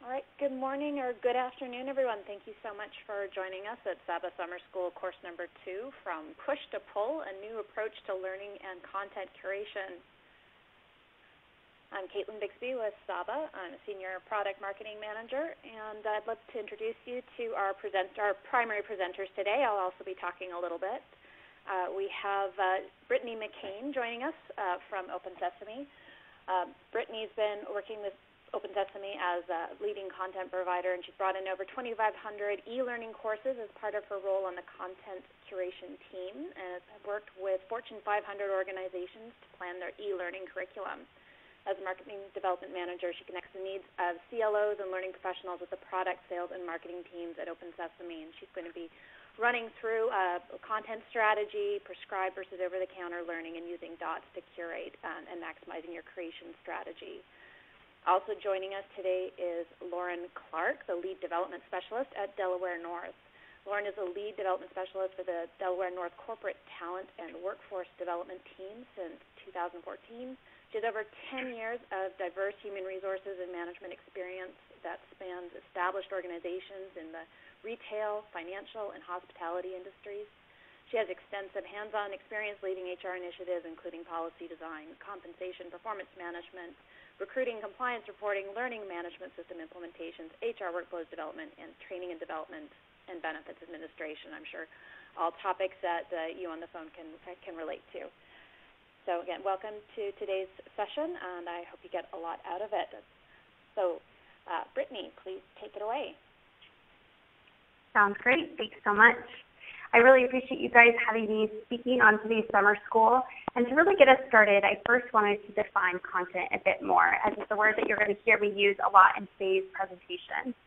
All right, good morning or good afternoon, everyone. Thank you so much for joining us at SABA Summer School course number 2, From Push to Pull, a new approach to learning and content curation. I'm Caitlin Bixby with SABA. I'm a Senior Product Marketing Manager, and I'd love to introduce you to our primary presenters today. I'll also be talking a little bit. We have Brittany McCain joining us from Open Sesame. Brittany's been working with Open Sesame as a leading content provider, and she's brought in over 2,500 e-learning courses as part of her role on the content curation team, and has worked with Fortune 500 organizations to plan their e-learning curriculum. As a marketing development manager, she connects the needs of CLOs and learning professionals with the product sales and marketing teams at Open Sesame, and she's going to be running through content strategy, prescribed versus over-the-counter learning, and using dots to curate and maximizing your creation strategy. Also joining us today is Lauren Clarke, the Lead Development Specialist at Delaware North. Lauren is a Lead Development Specialist for the Delaware North Corporate Talent and Workforce Development Team since 2014. She has over 10 years of diverse human resources and management experience that spans established organizations in the retail, financial, and hospitality industries. She has extensive hands-on experience leading HR initiatives, including policy design, compensation, performance management, recruiting, compliance reporting, learning management system implementations, HR workflows development, and training and development and benefits administration. I'm sure all topics that you on the phone can relate to. So again, welcome to today's session, and I hope you get a lot out of it. So Brittany, please take it away. Sounds great. Thanks so much. I really appreciate you guys having me speaking on today's summer school. And to really get us started, I first wanted to define content a bit more, as it's a word that you're going to hear me use a lot in today's presentation.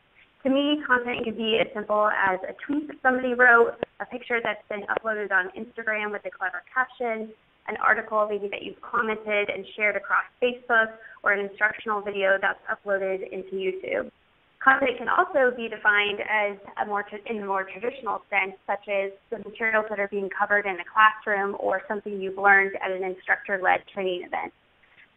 To me, content can be as simple as a tweet that somebody wrote, a picture that's been uploaded on Instagram with a clever caption, an article maybe that you've commented and shared across Facebook, or an instructional video that's uploaded into YouTube. Content can also be defined as in a more traditional sense, such as the materials that are being covered in a classroom or something you've learned at an instructor-led training event.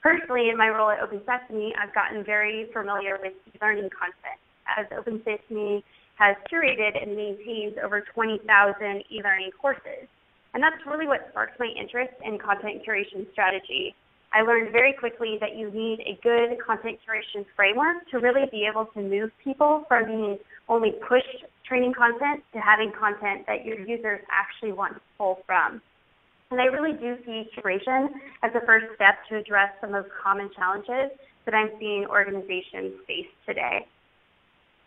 Personally, in my role at Open Sesame, I've gotten very familiar with e-learning content, as Open Sesame has curated and maintains over 20,000 e-learning courses. And that's really what sparked my interest in content curation strategy. I learned very quickly that you need a good content curation framework to really be able to move people from being only pushed training content to having content that your users actually want to pull from. And I really do see curation as the first step to address some of the common challenges that I'm seeing organizations face today.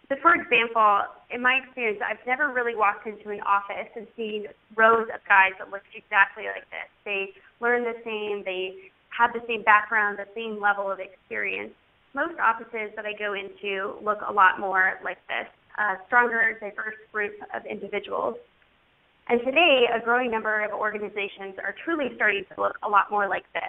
So for example, in my experience, I've never really walked into an office and seen rows of guys that look exactly like this. They learn the same, they have the same background, the same level of experience. Most offices that I go into look a lot more like this, a stronger, diverse group of individuals. And today, a growing number of organizations are truly starting to look a lot more like this.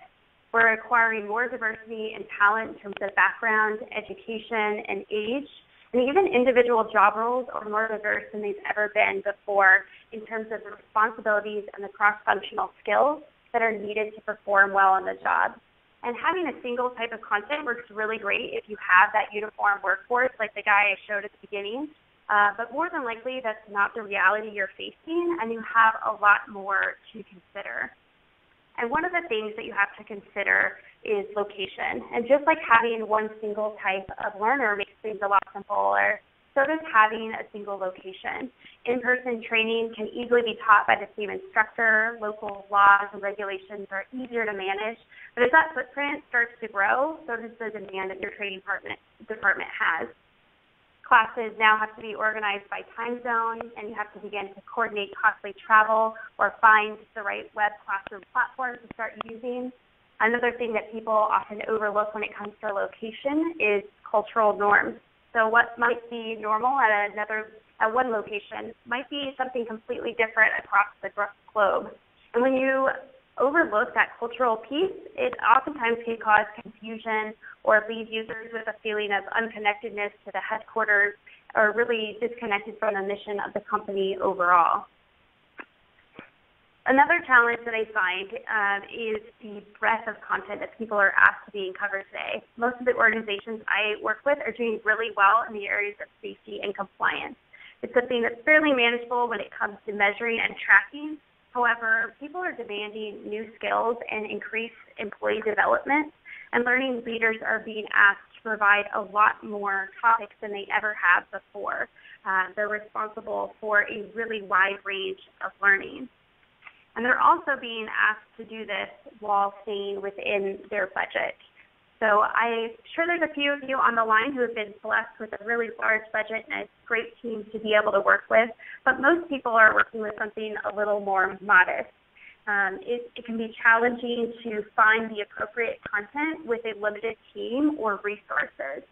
We're acquiring more diversity and talent in terms of background, education, and age, and even individual job roles are more diverse than they've ever been before in terms of the responsibilities and the cross-functional skills that are needed to perform well on the job. And having a single type of content works really great if you have that uniform workforce like the guy I showed at the beginning. But more than likely, that's not the reality you're facing, and you have a lot more to consider. And one of the things that you have to consider is location. And just like having one single type of learner makes things a lot simpler, so does having a single location. In-person training can easily be taught by the same instructor. Local laws and regulations are easier to manage. But as that footprint starts to grow, so does the demand that your training department has. Classes now have to be organized by time zone, and you have to begin to coordinate costly travel or find the right web classroom platform to start using. Another thing that people often overlook when it comes to location is cultural norms. So what might be normal at one location might be something completely different across the globe. And when you overlook that cultural piece, it oftentimes can cause confusion or leave users with a feeling of unconnectedness to the headquarters or really disconnected from the mission of the company overall. Another challenge that I find is the breadth of content that people are asked to be covered today. Most of the organizations I work with are doing really well in the areas of safety and compliance. It's something that's fairly manageable when it comes to measuring and tracking. However, people are demanding new skills and increased employee development, and learning leaders are being asked to provide a lot more topics than they ever have before. They're responsible for a really wide range of learning. And they're also being asked to do this while staying within their budget. So I'm sure there's a few of you on the line who have been blessed with a really large budget and a great team to be able to work with, but most people are working with something a little more modest. It can be challenging to find the appropriate content with a limited team or resources.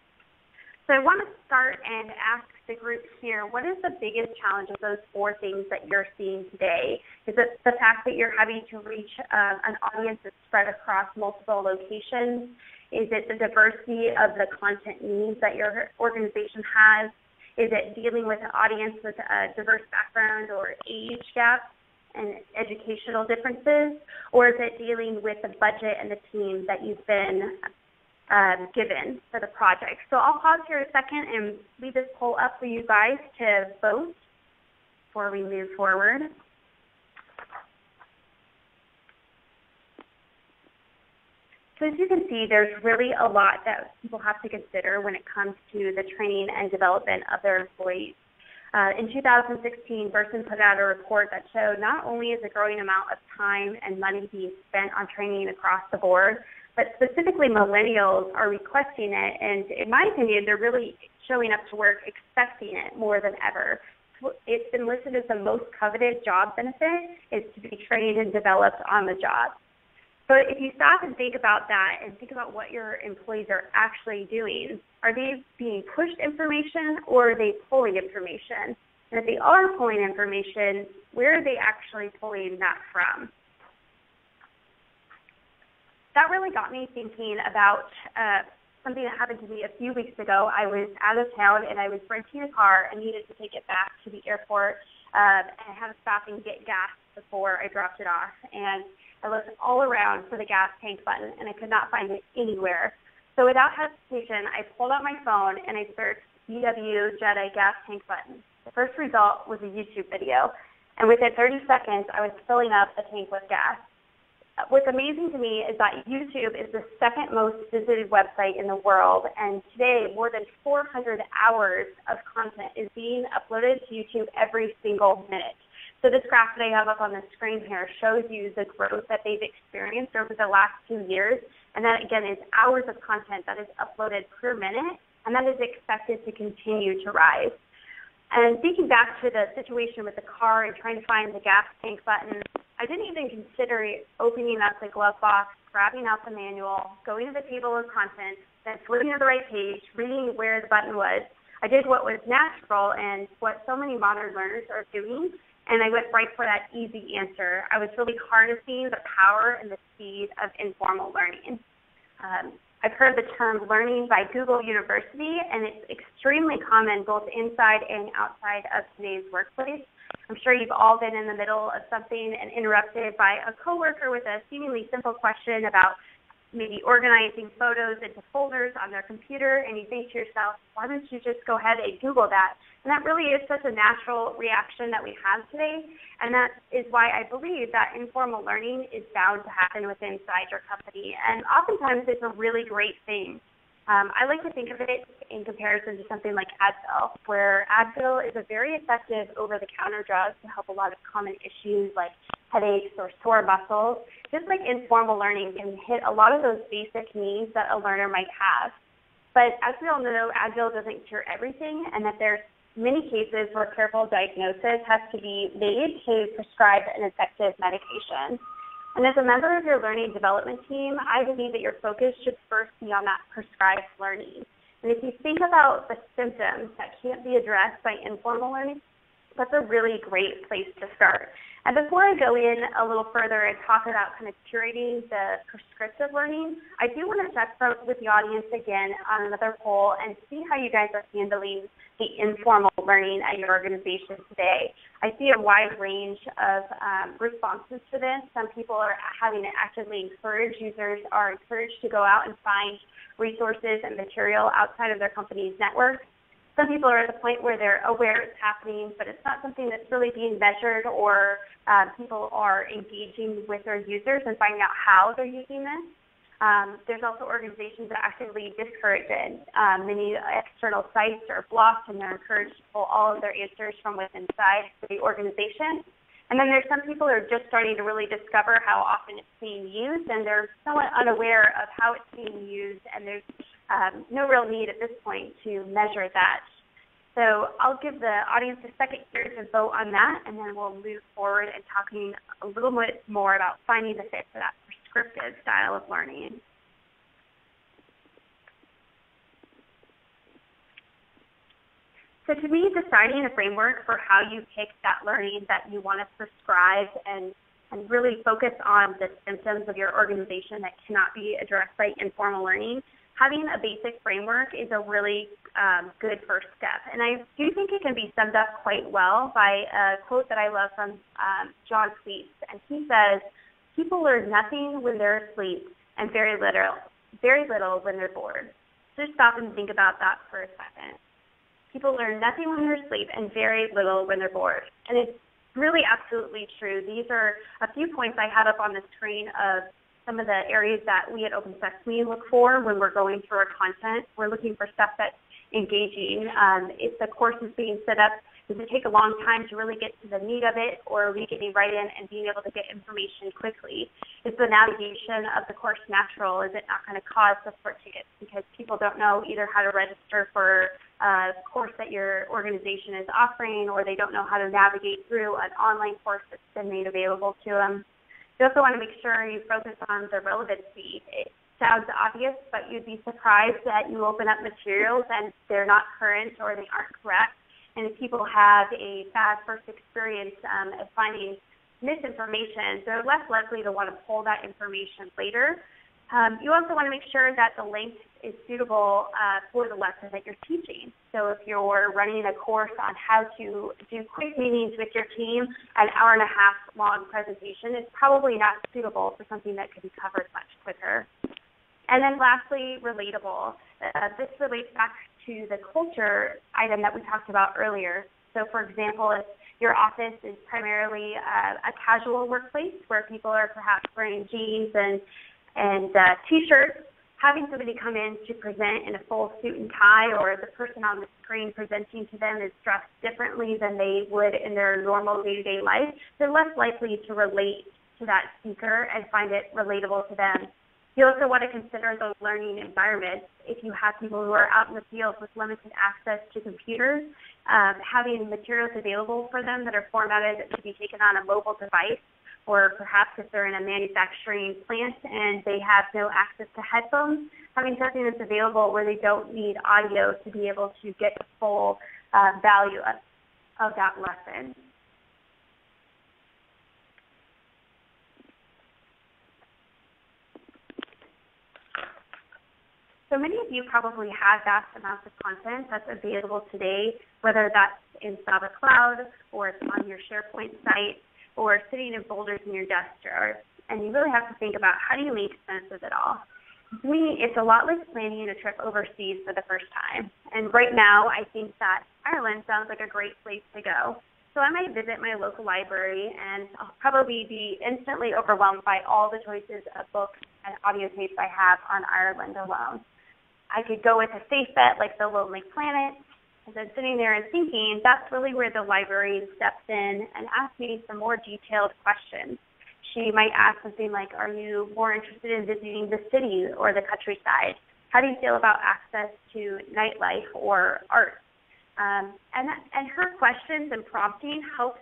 So I want to start and ask the group here, what is the biggest challenge of those 4 things that you're seeing today? Is it the fact that you're having to reach an audience that's spread across multiple locations? Is it the diversity of the content needs that your organization has? Is it dealing with an audience with a diverse background or age gap and educational differences? Or is it dealing with the budget and the team that you've been given for the project? So I'll pause here a second and leave this poll up for you guys to vote before we move forward. So as you can see, there's really a lot that people have to consider when it comes to the training and development of their employees. In 2016, Burson put out a report that showed not only is a growing amount of time and money being spent on training across the board, but specifically millennials are requesting it, and in my opinion, they're really showing up to work expecting it more than ever. It's been listed as the most coveted job benefit is to be trained and developed on the job. So if you stop and think about that and think about what your employees are actually doing, are they being pushed information or are they pulling information? And if they are pulling information, where are they actually pulling that from? That really got me thinking about something that happened to me a few weeks ago. I was out of town and I was renting a car and needed to take it back to the airport, and I had to stop and get gas before I dropped it off. And I looked all around for the gas tank button and I could not find it anywhere. So without hesitation, I pulled out my phone and I searched VW Jedi gas tank button. The first result was a YouTube video, and within 30 seconds, I was filling up the tank with gas. What's amazing to me is that YouTube is the second most visited website in the world, and today more than 400 hours of content is being uploaded to YouTube every single minute. So this graph that I have up on the screen here shows you the growth that they've experienced over the last 2 years, and that again is hours of content that is uploaded per minute, and that is expected to continue to rise. And thinking back to the situation with the car and trying to find the gas tank button, I didn't even consider opening up the glove box, grabbing out the manual, going to the table of contents, then flipping to the right page, reading where the button was. I did what was natural and what so many modern learners are doing, and I went right for that easy answer. I was really harnessing the power and the speed of informal learning. I've heard the term learning by Google University, and it's extremely common both inside and outside of today's workplace. I'm sure you've all been in the middle of something and interrupted by a coworker with a seemingly simple question about maybe organizing photos into folders on their computer, and you think to yourself, why don't you just go ahead and Google that? And that really is such a natural reaction that we have today, and that is why I believe that informal learning is bound to happen within inside your company, and oftentimes it's a really great thing. I like to think of it in comparison to something like Advil, where Advil is a very effective over-the-counter drug to help a lot of common issues like headaches or sore muscles. Just like informal learning can hit a lot of those basic needs that a learner might have. But as we all know, Advil doesn't cure everything, and that there's many cases where careful diagnosis has to be made to prescribe an effective medication. And as a member of your learning development team, I believe that your focus should first be on that prescribed learning. And if you think about the symptoms that can't be addressed by informal learning, that's a really great place to start. And before I go in a little further and talk about kind of curating the prescriptive learning, I do want to check with the audience again on another poll and see how you guys are handling the informal learning at your organization today? I see a wide range of responses to this. Some people are having it actively encourage. Users are encouraged to go out and find resources and material outside of their company's network. Some people are at the point where they're aware it's happening, but it's not something that's really being measured, or people are engaging with their users and finding out how they're using this. There's also organizations that actively discourage it. Many external sites are blocked, and they're encouraged to pull all of their answers from within inside the organization. And then there's some people who are just starting to really discover how often it's being used, and they're somewhat unaware of how it's being used, and there's no real need at this point to measure that. So I'll give the audience a second here to vote on that, and then we'll move forward and talking a little bit more about finding the fit for that prescriptive style of learning. So to me, deciding a framework for how you pick that learning that you want to prescribe and really focus on the symptoms of your organization that cannot be addressed by informal learning, having a basic framework is a really good first step. And I do think it can be summed up quite well by a quote that I love from John Cleese. And he says, "People learn nothing when they're asleep and very little when they're bored." So just stop and think about that for a second. People learn nothing when they're asleep and very little when they're bored. And it's really absolutely true. These are a few points I had up on the screen of some of the areas that we at Open Sesame look for when we're going through our content. We're looking for stuff that's engaging. If the course is being set up, does it take a long time to really get to the meat of it, or are we getting right in and being able to get information quickly? Is the navigation of the course natural? Is it not going to cause support tickets because people don't know either how to register for a course that your organization is offering, or they don't know how to navigate through an online course that's been made available to them? You also want to make sure you focus on the relevancy. It sounds obvious, but you'd be surprised that you open up materials and they're not current or they aren't correct. And if people have a bad first experience of finding misinformation, they're less likely to want to pull that information later. You also want to make sure that the length is suitable for the lesson that you're teaching. So if you're running a course on how to do quick meetings with your team, an hour-and-a-half long presentation is probably not suitable for something that can be covered much quicker. And then lastly, relatable. This relates back to the culture item that we talked about earlier. So for example, if your office is primarily a casual workplace where people are perhaps wearing jeans and T-shirts, having somebody come in to present in a full suit and tie, or the person on the screen presenting to them is dressed differently than they would in their normal day-to-day life, they're less likely to relate to that speaker and find it relatable to them. You also want to consider those learning environments. If you have people who are out in the field with limited access to computers, having materials available for them that are formatted to be taken on a mobile device, or perhaps if they're in a manufacturing plant and they have no access to headphones, having something that's available where they don't need audio to be able to get the full value of that lesson. So many of you probably have vast amounts of content that's available today, whether that's in Saba Cloud or it's on your SharePoint site or sitting in folders in your desk drawer. And you really have to think about, how do you make sense of it all? To me, it's a lot like planning a trip overseas for the first time. And right now, I think that Ireland sounds like a great place to go. So I might visit my local library, and I'll probably be instantly overwhelmed by all the choices of books and audio tapes I have on Ireland alone. I could go with a safe bet like The Lonely Planet, and then sitting there and thinking, that's really where the librarian steps in and asks me some more detailed questions. She might ask something like, are you more interested in visiting the city or the countryside? How do you feel about access to nightlife or art? And her questions and prompting helps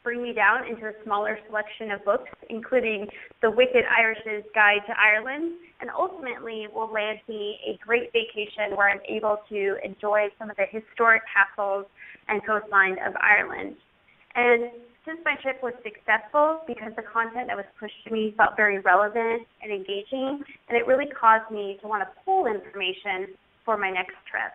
bring me down into a smaller selection of books, including The Wicked Irish's Guide to Ireland, and ultimately will land me a great vacation where I'm able to enjoy some of the historic castles and coastline of Ireland. And since my trip was successful, because the content that was pushed to me felt very relevant and engaging, and it really caused me to want to pull information for my next trip.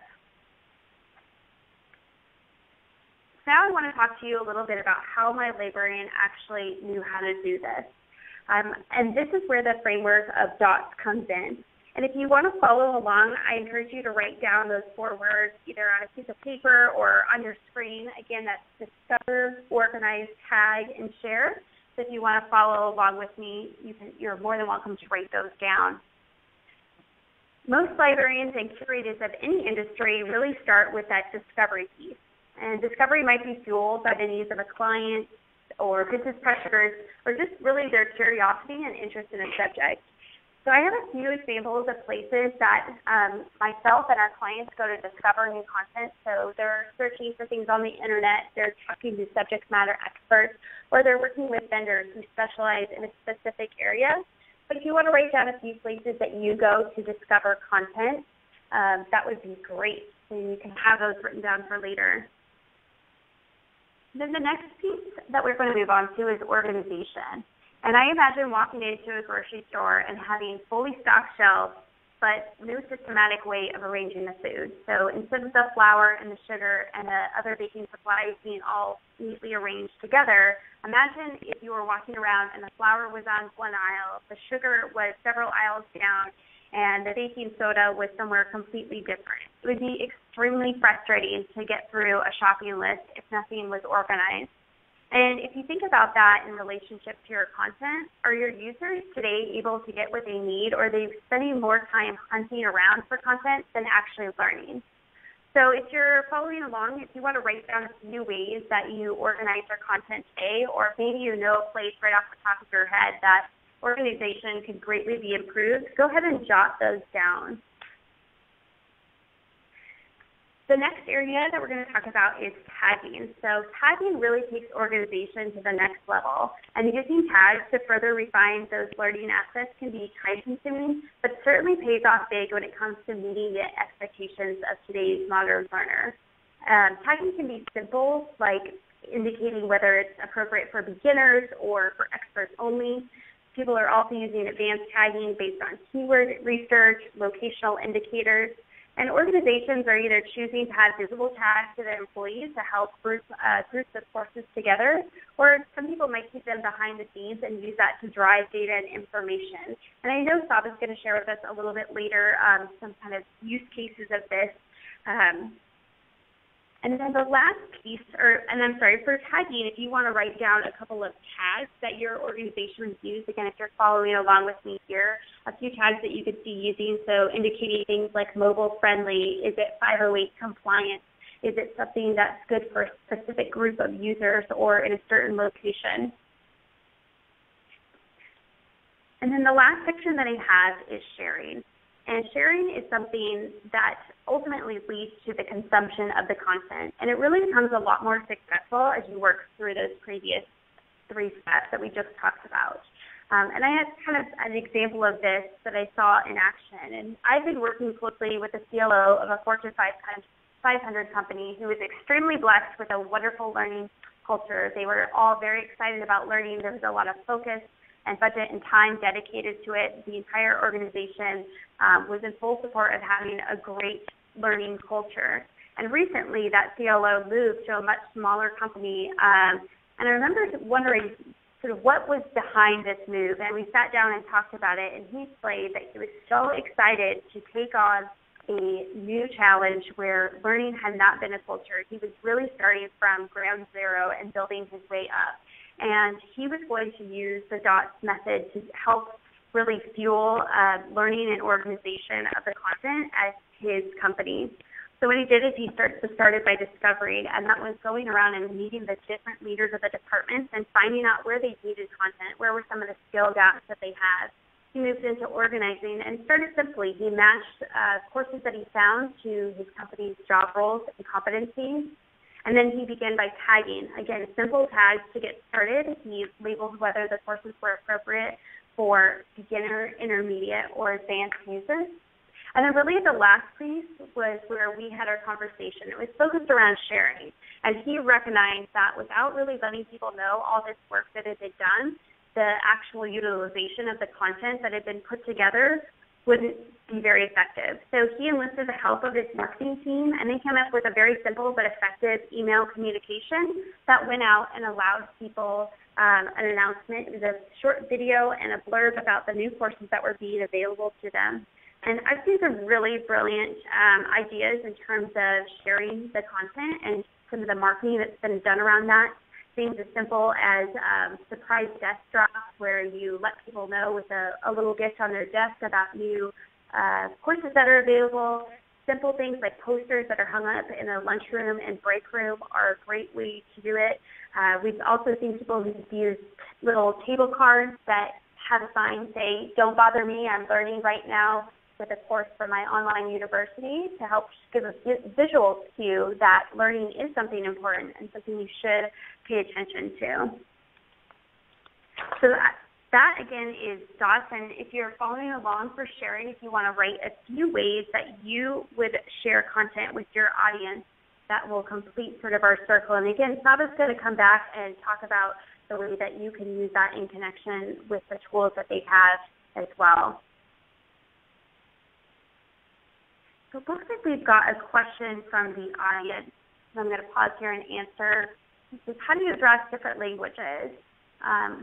now I want to talk to you a little bit about how my librarian actually knew how to do this. And this is where the framework of DOTS comes in. And if you want to follow along, I encourage you to write down those 4 words either on a piece of paper or on your screen. Again, that's discover, organize, tag, and share. So if you want to follow along with me, you're more than welcome to write those down. Most librarians and curators of any industry really start with that discovery piece. And discovery might be fueled by the needs of a client or business pressures or just really their curiosity and interest in a subject. So I have a few examples of places that myself and our clients go to discover new content. So they're searching for things on the internet, they're talking to subject matter experts, or they're working with vendors who specialize in a specific area. But if you want to write down a few places that you go to discover content, that would be great. So you can have those written down for later. Then the next piece that we're going to move on to is organization. And I imagine walking into a grocery store and having fully stocked shelves, but no systematic way of arranging the food. So instead of the flour and the sugar and the other baking supplies being all neatly arranged together, imagine if you were walking around and the flour was on one aisle, the sugar was several aisles down, and the baking soda was somewhere completely different. It would be extremely frustrating to get through a shopping list if nothing was organized. And if you think about that in relationship to your content, are your users today able to get what they need, or are they spending more time hunting around for content than actually learning? So if you're following along, if you want to write down a few ways that you organize your content today, or maybe you know a place right off the top of your head that organization could greatly be improved, go ahead and jot those down. The next area that we're going to talk about is tagging. So tagging really takes organization to the next level. And using tags to further refine those learning assets can be time-consuming, but certainly pays off big when it comes to meeting the expectations of today's modern learner. Tagging can be simple, like indicating whether it's appropriate for beginners or for experts only. People are also using advanced tagging based on keyword research, locational indicators. And organizations are either choosing to have visible tags to their employees to help group the courses together, or some people might keep them behind the scenes and use that to drive data and information. And I know Saba's going to share with us a little bit later some kind of use cases of this. And then the last piece, for tagging, if you want to write down a couple of tags that your organization would use, again, if you're following along with me here, a few tags that you could be using, so indicating things like mobile friendly, is it 508 compliant, is it something that's good for a specific group of users or in a certain location. And then the last section that I have is sharing. And sharing is something that ultimately leads to the consumption of the content. And it really becomes a lot more successful as you work through those previous 3 steps that we just talked about. And I had kind of an example of this that I saw in action. And I've been working closely with the CLO of a Fortune 500 company who was extremely blessed with a wonderful learning culture. They were all very excited about learning. There was a lot of focus and budget and time dedicated to it. The entire organization was in full support of having a great learning culture. And recently, that CLO moved to a much smaller company. And I remember wondering sort of what was behind this move. And we sat down and talked about it. And he explained that he was so excited to take on a new challenge where learning had not been a culture. He was really starting from ground zero and building his way up. And he was going to use the DOTS method to help really fuel learning and organization of the content at his company. So what he did is he started by discovering, and that was going around and meeting the different leaders of the departments and finding out where they needed content, where were some of the skill gaps that they had. He moved into organizing and started simply. He matched courses that he found to his company's job roles and competencies. And then he began by tagging. Again, simple tags to get started. He labeled whether the courses were appropriate for beginner, intermediate, or advanced users. And then really the last piece was where we had our conversation. It was focused around sharing. And he recognized that without really letting people know all this work that had been done, the actual utilization of the content that had been put together wouldn't be very effective. So he enlisted the help of his marketing team, and they came up with a very simple but effective email communication that went out and allowed people an announcement. It was a short video and a blurb about the new courses that were being available to them. And I've seen some really brilliant ideas in terms of sharing the content and some of the marketing that's been done around that. Things as simple as surprise desk drops, where you let people know with a little gift on their desk about new courses that are available. Simple things like posters that are hung up in the lunchroom and break room are a great way to do it. We've also seen people who use little table cards that have a sign say, "Don't bother me, I'm learning right now with a course from my online university," to help give a visual cue that learning is something important and something you should pay attention to. So that again is DOS, and if you're following along for sharing, if you want to write a few ways that you would share content with your audience, that will complete sort of our circle. And again, Saba's going to come back and talk about the way that you can use that in connection with the tools that they have as well. So it looks like we've got a question from the audience. So I'm going to pause here and answer. It says, how do you address different languages?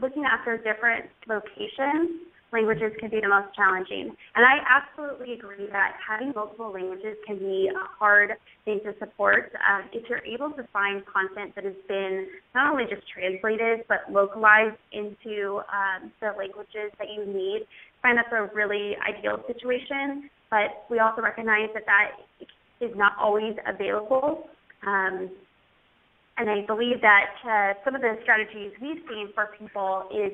Looking after different locations, languages can be the most challenging. And I absolutely agree that having multiple languages can be a hard thing to support. If you're able to find content that has been not only just translated, but localized into the languages that you need, I find that's a really ideal situation. But we also recognize that that is not always available. And I believe that some of the strategies we've seen for people is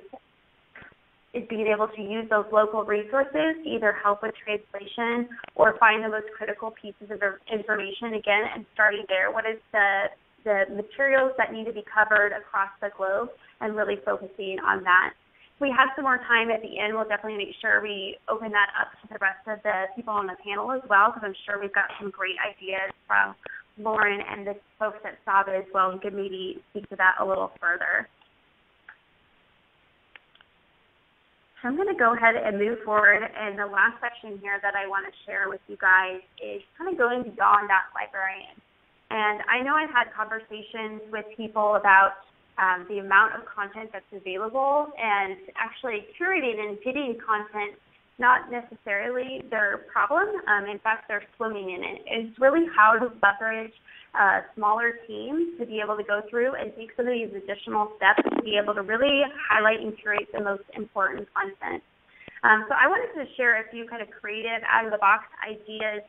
being able to use those local resources to either help with translation or find the most critical pieces of information, again, and starting there. What is the materials that need to be covered across the globe, and really focusing on that. If we have some more time at the end, we'll definitely make sure we open that up to the rest of the people on the panel as well, because I'm sure we've got some great ideas from Lauren and the folks at Saba as well, and could maybe speak to that a little further. So I'm going to go ahead and move forward, and the last section here that I want to share with you guys is kind of going beyond that librarian. And I know I've had conversations with people about the amount of content that's available, and actually curating and getting content, not necessarily their problem. In fact, they're swimming in it. It's really how to leverage smaller teams to be able to go through and take some of these additional steps to be able to really highlight and curate the most important content. So I wanted to share a few kind of creative, out-of-the-box ideas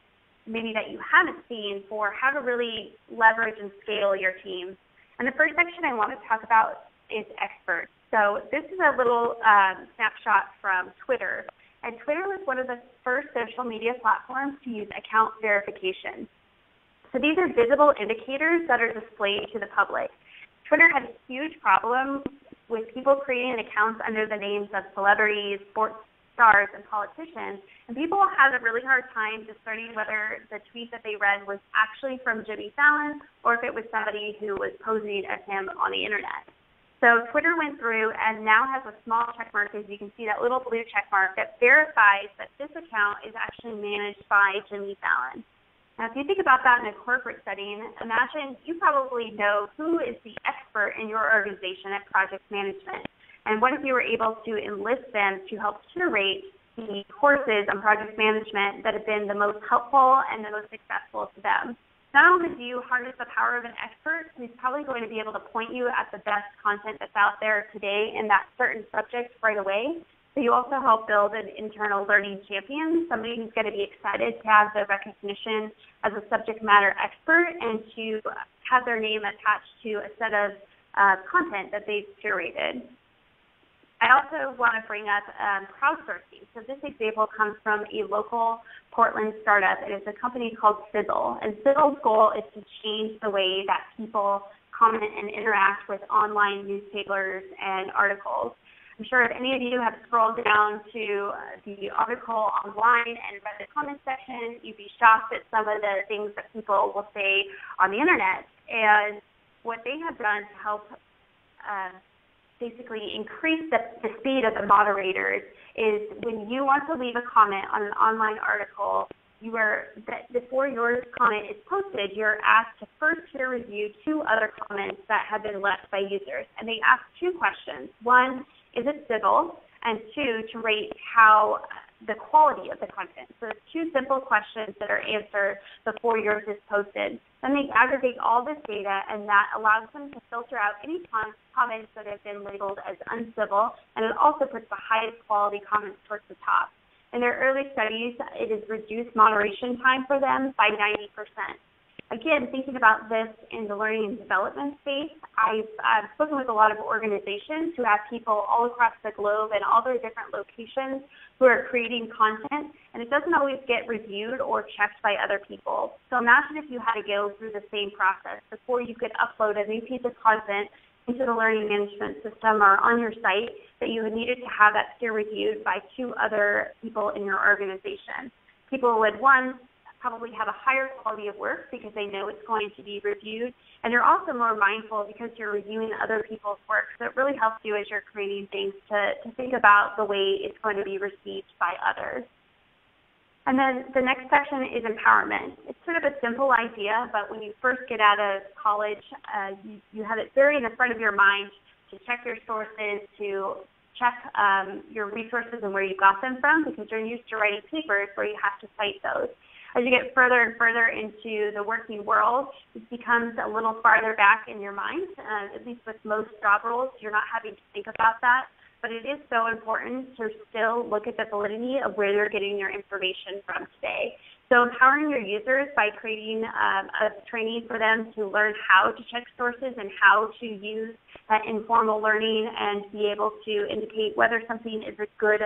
maybe that you haven't seen for how to really leverage and scale your team. And the first section I want to talk about is experts. So this is a little snapshot from Twitter. And Twitter was one of the first social media platforms to use account verification. So these are visible indicators that are displayed to the public. Twitter had a huge problem with people creating accounts under the names of celebrities, sports stars, and politicians. And people had a really hard time discerning whether the tweet that they read was actually from Jimmy Fallon or if it was somebody who was posing as him on the internet. So Twitter went through and now has a small check mark, as you can see, that little blue check mark that verifies that this account is actually managed by Jimmy Fallon. Now, if you think about that in a corporate setting, imagine you probably know who is the expert in your organization at project management. And what if you were able to enlist them to help curate the courses on project management that have been the most helpful and the most successful to them? Not only do you harness the power of an expert who's probably going to be able to point you at the best content that's out there today in that certain subject right away, but you also help build an internal learning champion, somebody who's going to be excited to have the recognition as a subject matter expert and to have their name attached to a set of content that they've curated. I also want to bring up crowdsourcing. So this example comes from a local Portland startup. It is a company called Sizzle. And Sizzle's goal is to change the way that people comment and interact with online newspapers and articles. I'm sure if any of you have scrolled down to the article online and read the comment section, you'd be shocked at some of the things that people will say on the internet. And what they have done to help basically increase the speed of the moderators is when you want to leave a comment on an online article, before your comment is posted, you're asked to first peer review 2 other comments that have been left by users. And they ask 2 questions. 1, is it civil? And 2, to rate how the quality of the content. So it's 2 simple questions that are answered before yours is posted. Then they aggregate all this data, and that allows them to filter out any comments that have been labeled as uncivil, and it also puts the highest quality comments towards the top. In their early studies, it has reduced moderation time for them by 90%. Again, thinking about this in the learning and development space, I've spoken with a lot of organizations who have people all across the globe and all their different locations who are creating content, and it doesn't always get reviewed or checked by other people. So imagine if you had to go through the same process before you could upload a new piece of content into the learning management system or on your site, that you needed to have that peer reviewed by 2 other people in your organization. People would, 1, probably have a higher quality of work because they know it's going to be reviewed, and you're also more mindful because you're reviewing other people's work. So it really helps you as you're creating things to think about the way it's going to be received by others. And then the next section is empowerment. It's sort of a simple idea, but when you first get out of college, you have it very in the front of your mind to check your sources, to check your resources and where you got them from, because you're used to writing papers where you have to cite those. As you get further and further into the working world, it becomes a little farther back in your mind. At least with most job roles, you're not having to think about that. But it is so important to still look at the validity of where you're getting your information from today. So empowering your users by creating a training for them to learn how to check sources and how to use that informal learning and be able to indicate whether something is a good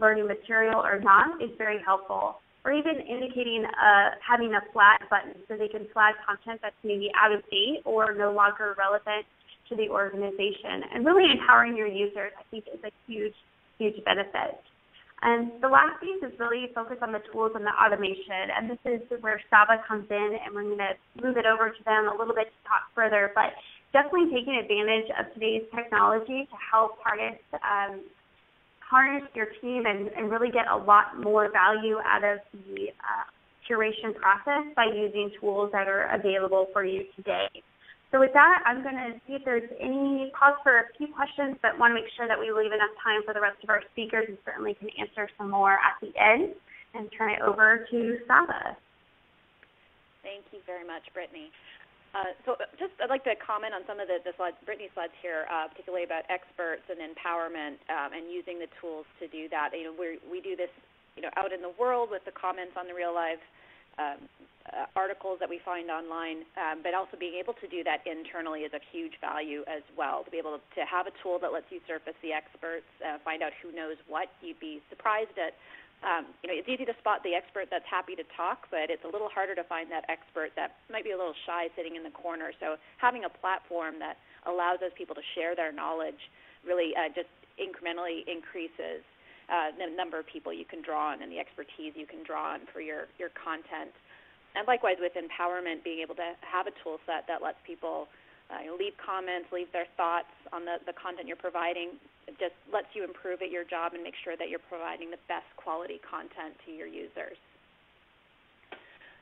learning material or not is very helpful. Or even indicating having a flag button so they can flag content that's maybe out of date or no longer relevant to the organization. And really empowering your users, I think, is a huge, huge benefit. And the last piece is really focus on the tools and the automation. And this is where Saba comes in, and we're going to move it over to them a little bit to talk further. But definitely taking advantage of today's technology to help harness your team and really get a lot more value out of the curation process by using tools that are available for you today. So with that, I'm going to see if there's any pause for a few questions, but want to make sure that we leave enough time for the rest of our speakers, and certainly can answer some more at the end, and turn it over to Saba. Thank you very much, Brittany. So I'd like to comment on some of the slides, Brittany's slides here, particularly about experts and empowerment and using the tools to do that. We do this, out in the world with the comments on the real life articles that we find online, but also being able to do that internally is a huge value as well. To be able to have a tool that lets you surface the experts, find out who knows what. You'd be surprised at. It's easy to spot the expert that's happy to talk, but it's a little harder to find that expert that might be a little shy sitting in the corner. So having a platform that allows those people to share their knowledge really just incrementally increases the number of people you can draw on and the expertise you can draw on for your content. And likewise with empowerment, being able to have a tool set that lets people leave comments, leave their thoughts on the content you're providing. It just lets you improve at your job and make sure that you're providing the best quality content to your users.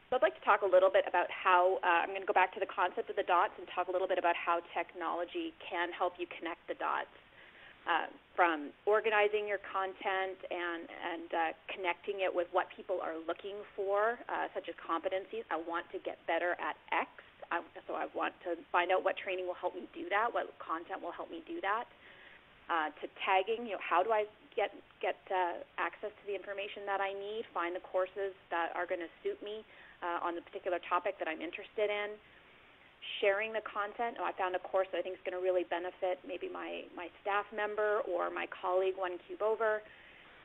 So I'd like to talk a little bit about how, I'm going to go back to the concept of the dots and talk a little bit about how technology can help you connect the dots. From organizing your content and connecting it with what people are looking for, such as competencies. I want to get better at X, so I want to find out what training will help me do that, what content will help me do that. To tagging, how do I get access to the information that I need, find the courses that are going to suit me on the particular topic that I'm interested in. Sharing the content. I found a course that I think is going to really benefit maybe my staff member or my colleague one cube over.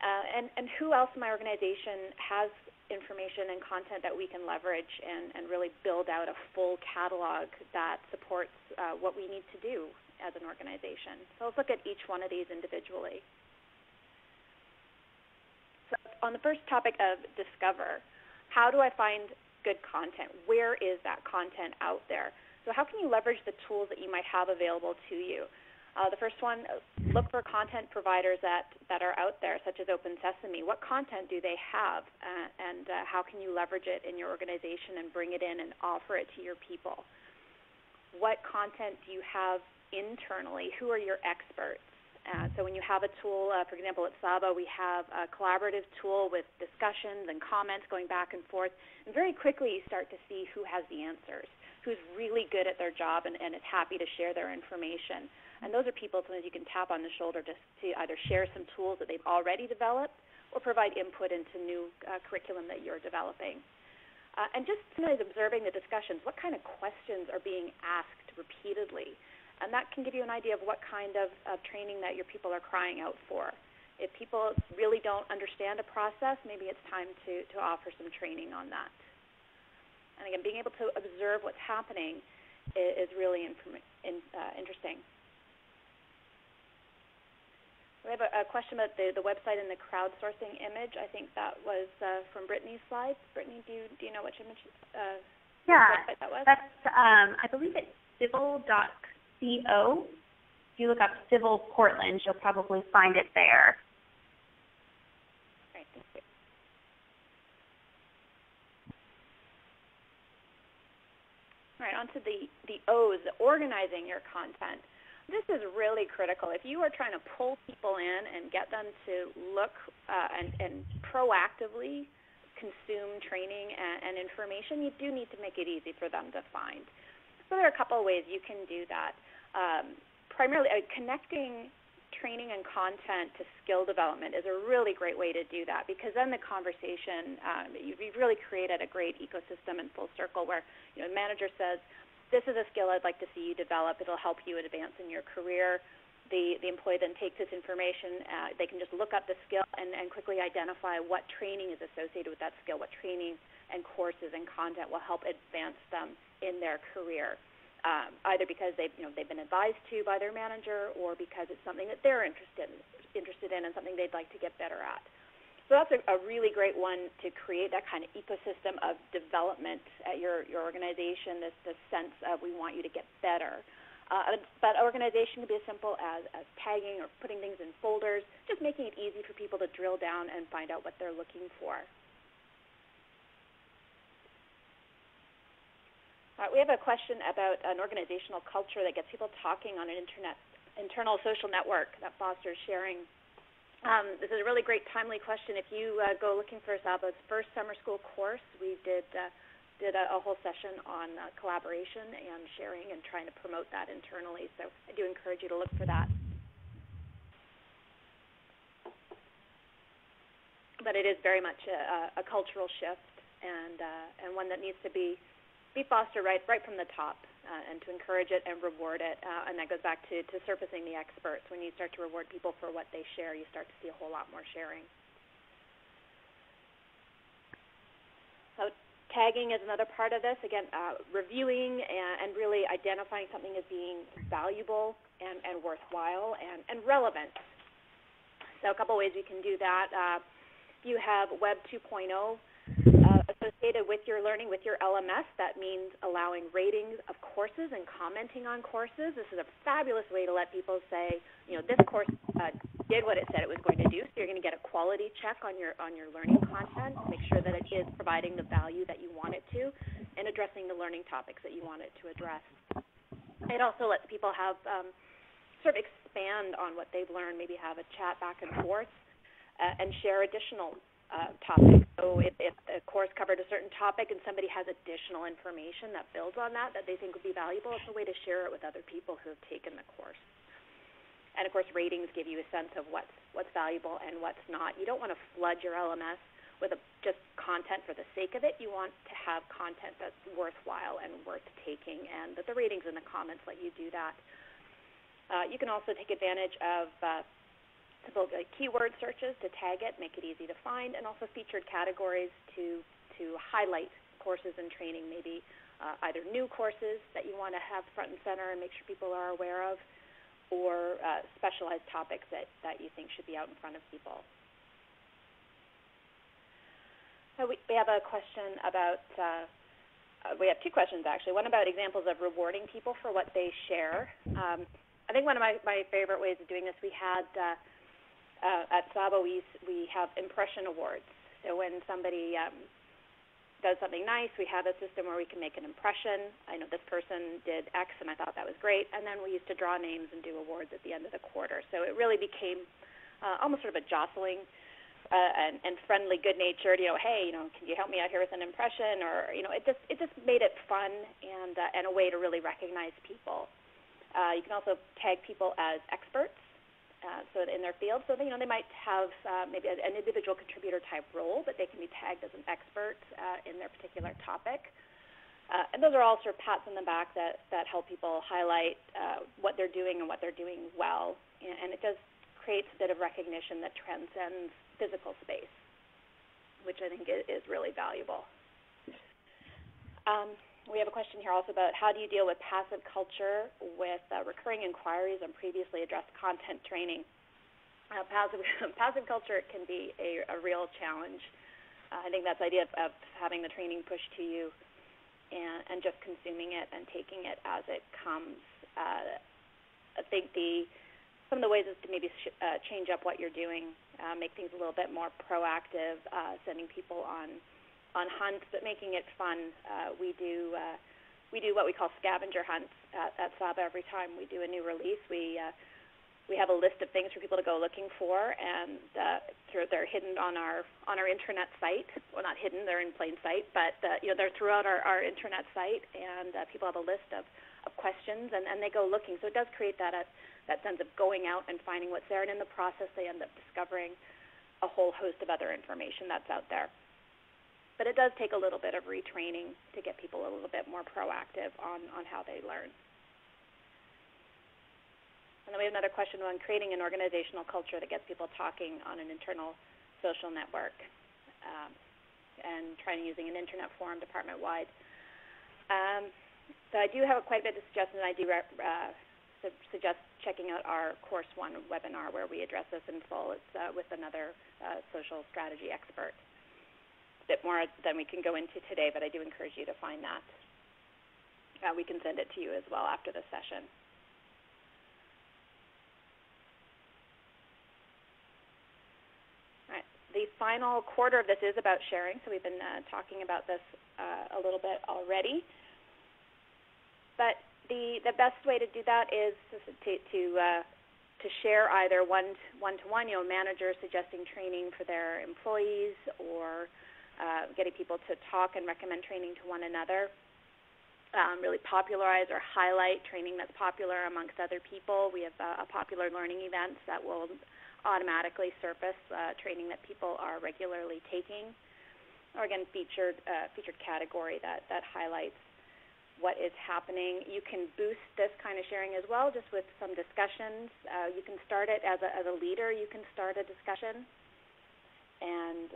And who else in my organization has information and content that we can leverage and really build out a full catalog that supports what we need to do as an organization. So let's look at each one of these individually. So on the first topic of discover, how do I find good content? Where is that content out there? So how can you leverage the tools that you might have available to you? The first one, look for content providers that are out there, such as Open Sesame. What content do they have, and how can you leverage it in your organization and bring it in and offer it to your people? What content do you have internally? Who are your experts? So when you have a tool, for example, at SABA, we have a collaborative tool with discussions and comments going back and forth, and very quickly you start to see who has the answers, who's really good at their job and is happy to share their information. And those are people sometimes you can tap on the shoulder to either share some tools that they've already developed or provide input into new curriculum that you're developing. And just sometimes observing the discussions, what kind of questions are being asked repeatedly? And that can give you an idea of what kind of training that your people are crying out for. If people really don't understand a process, maybe it's time to offer some training on that. And again, being able to observe what's happening is really interesting. We have a question about the website and the crowdsourcing image. I think that was from Brittany's slides. Brittany, do you know which image website that was? That's, I believe it's civil.co. If you look up Civil Portland, you'll probably find it there. Great, thank you. All right, on to the O's, organizing your content. This is really critical. If you are trying to pull people in and get them to look and proactively consume training and information, you do need to make it easy for them to find. So there are a couple of ways you can do that. Primarily, connecting training and content to skill development is a really great way to do that, because then the conversation, you've really created a great ecosystem and full circle where a manager says, this is a skill I'd like to see you develop. It'll help you advance in your career. The employee then takes this information. They can just look up the skill and quickly identify what training is associated with that skill, what training and courses and content will help advance them in their career, either because they've been advised to by their manager or because it's something that they're interested in and something they'd like to get better at. So that's a really great one to create that kind of ecosystem of development at your organization, this sense of we want you to get better. But organization can be as simple as tagging or putting things in folders, just making it easy for people to drill down and find out what they're looking for. We have a question about an organizational culture that gets people talking on an internal social network that fosters sharing. This is a really great, timely question. If you go looking for SABA's first summer school course, we did a whole session on collaboration and sharing and trying to promote that internally. So I do encourage you to look for that. But it is very much a cultural shift and one that needs to be fostered right from the top, and to encourage it and reward it. And that goes back to surfacing the experts. When you start to reward people for what they share, you start to see a whole lot more sharing. So tagging is another part of this. Again, reviewing and really identifying something as being valuable and worthwhile and relevant. So a couple ways you can do that. If you have Web 2.0 associated with your learning, with your LMS, that means allowing ratings of courses and commenting on courses. This is a fabulous way to let people say, this course did what it said it was going to do. So you're going to get a quality check on your learning content, make sure that it is providing the value that you want it to, and addressing the learning topics that you want it to address. It also lets people have sort of expand on what they've learned, maybe have a chat back and forth, and share additional topics. So if a course covered a certain topic and somebody has additional information that builds on that they think would be valuable, it's a way to share it with other people who have taken the course. And of course, ratings give you a sense of what's valuable and what's not. You don't want to flood your LMS with just content for the sake of it. You want to have content that's worthwhile and worth taking, and that the ratings and the comments let you do that. You can also take advantage of simple keyword searches to tag it, make it easy to find, and also featured categories to highlight courses and training, maybe either new courses that you want to have front and center and make sure people are aware of, or specialized topics that you think should be out in front of people. So we have a question about, we have two questions actually, one about examples of rewarding people for what they share. I think one of my favorite ways of doing this, we had at SABA, we have impression awards. So when somebody does something nice, we have a system where we can make an impression. I know this person did X, and I thought that was great. And then we used to draw names and do awards at the end of the quarter. So it really became almost sort of a jostling and friendly, good-natured. Hey, can you help me out here with an impression? Or it just made it fun and a way to really recognize people. You can also tag people as experts. So in their field, so they might have maybe an individual contributor type role, but they can be tagged as an expert in their particular topic. And those are all sort of pats on the back that help people highlight what they're doing and what they're doing well. And it does create a bit of recognition that transcends physical space, which I think is really valuable. We have a question here also about how do you deal with passive culture with recurring inquiries on previously addressed content training. Passive culture can be a real challenge. I think that's the idea of having the training pushed to you and just consuming it and taking it as it comes. I think some of the ways is to maybe change up what you're doing, make things a little bit more proactive, sending people on hunts, but making it fun. We do what we call scavenger hunts at SABA every time we do a new release. We have a list of things for people to go looking for, and they're hidden on our intranet site. Well, not hidden; they're in plain sight, but they're throughout our intranet site, and people have a list of questions, and they go looking. So it does create that sense of going out and finding what's there, and in the process, they end up discovering a whole host of other information that's out there. But it does take a little bit of retraining to get people a little bit more proactive on how they learn. And then we have another question on creating an organizational culture that gets people talking on an internal social network and trying using an internet forum department-wide. So I do have quite a bit of suggestions. I do suggest checking out our Course 1 webinar where we address this in full. It's with another social strategy expert. Bit more than we can go into today, but I do encourage you to find that. We can send it to you as well after the session. All right. The final quarter of this is about sharing, so we've been talking about this a little bit already. But the best way to do that is to share either one-to-one, managers suggesting training for their employees, or getting people to talk and recommend training to one another, really popularize or highlight training that's popular amongst other people. We have a popular learning events that will automatically surface training that people are regularly taking, or again, featured category that highlights what is happening. You can boost this kind of sharing as well, just with some discussions. You can start it as a leader. You can start a discussion and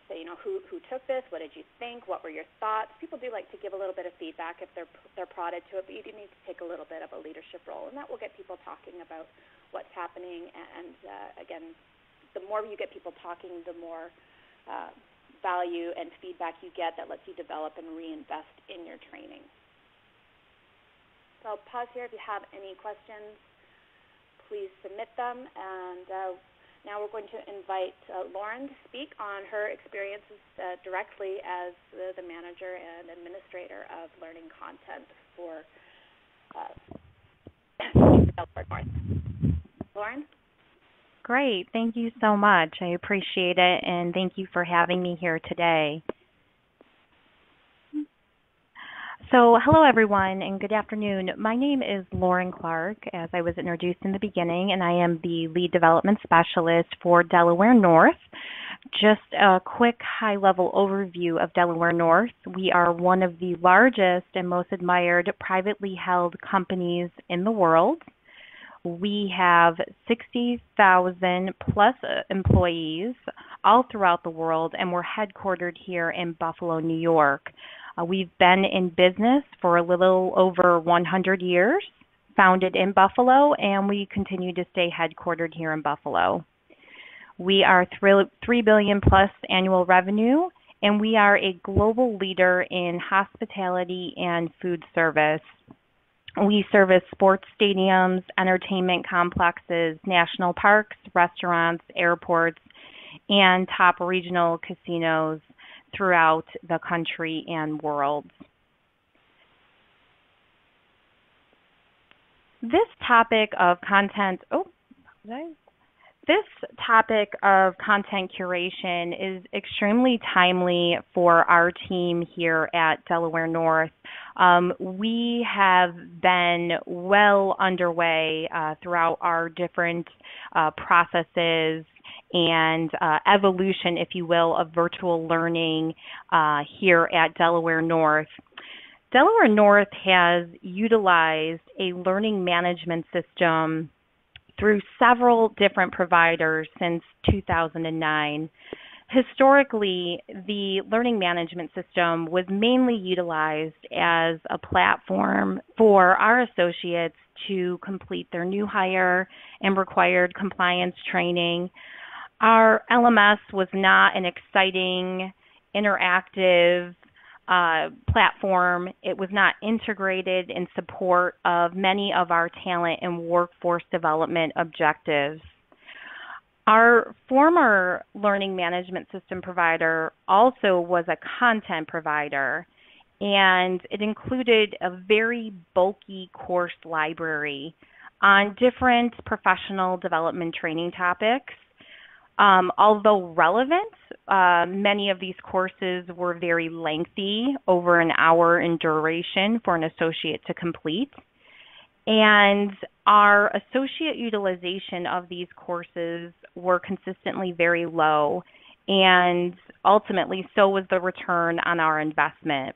say, who took this? What did you think? What were your thoughts? People do like to give a little bit of feedback if they're prodded to it, but you do need to take a little bit of a leadership role, and that will get people talking about what's happening. And again, the more you get people talking, the more value and feedback you get that lets you develop and reinvest in your training. So I'll pause here. If you have any questions, please submit them. And now we're going to invite Lauren to speak on her experiences directly as the manager and administrator of learning content for Delaware North. Lauren? Great. Thank you so much. I appreciate it, and thank you for having me here today. So hello, everyone, and good afternoon. My name is Lauren Clarke, as I was introduced in the beginning, and I am the Lead Development Specialist for Delaware North. Just a quick high-level overview of Delaware North. We are one of the largest and most admired privately held companies in the world. We have 60,000 plus employees all throughout the world, and we're headquartered here in Buffalo, New York. We've been in business for a little over 100 years, founded in Buffalo, and we continue to stay headquartered here in Buffalo. We are $3 billion plus annual revenue, and we are a global leader in hospitality and food service. We service sports stadiums, entertainment complexes, national parks, restaurants, airports, and top regional casinos throughout the country and world. This topic of content, this topic of content curation is extremely timely for our team here at Delaware North. We have been well underway throughout our different processes and evolution, if you will, of virtual learning here at Delaware North. Delaware North has utilized a learning management system through several different providers since 2009. Historically, the learning management system was mainly utilized as a platform for our associates to complete their new hire and required compliance training. Our LMS was not an exciting, interactive platform. It was not integrated in support of many of our talent and workforce development objectives. Our former learning management system provider also was a content provider, and it included a very bulky course library on different professional development training topics. Although relevant, many of these courses were very lengthy, over an hour in duration for an associate to complete. And our associate utilization of these courses were consistently very low, and ultimately so was the return on our investment.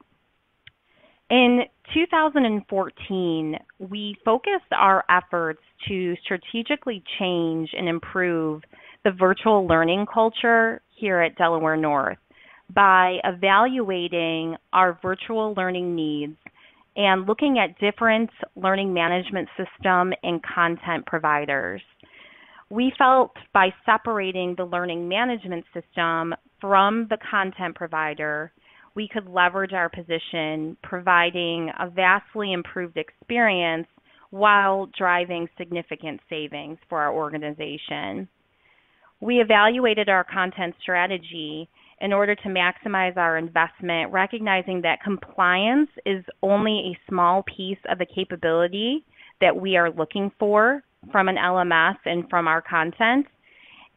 In 2014, we focused our efforts to strategically change and improve the virtual learning culture here at Delaware North by evaluating our virtual learning needs and looking at different learning management system and content providers. We felt by separating the learning management system from the content provider, we could leverage our position, providing a vastly improved experience while driving significant savings for our organization. We evaluated our content strategy in order to maximize our investment, recognizing that compliance is only a small piece of the capability that we are looking for from an LMS and from our content.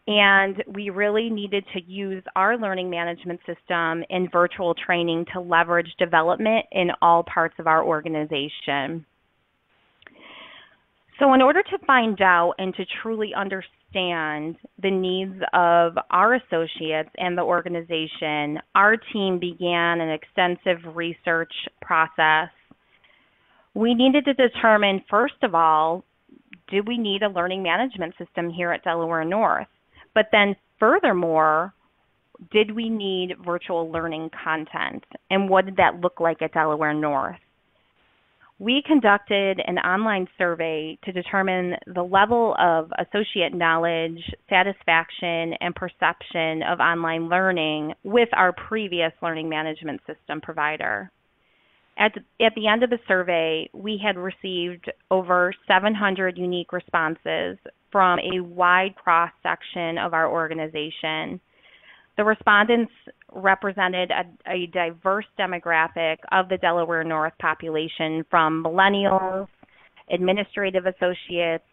And we really needed to use our learning management system in virtual training to leverage development in all parts of our organization. So in order to find out and to truly understand the needs of our associates and the organization, our team began an extensive research process. We needed to determine, first of all, do we need a learning management system here at Delaware North? But then furthermore, did we need virtual learning content? And what did that look like at Delaware North? We conducted an online survey to determine the level of associate knowledge, satisfaction, and perception of online learning with our previous learning management system provider. At the end of the survey, we had received over 700 unique responses from a wide cross-section of our organization. The respondents represented a diverse demographic of the Delaware North population, from millennials, administrative associates,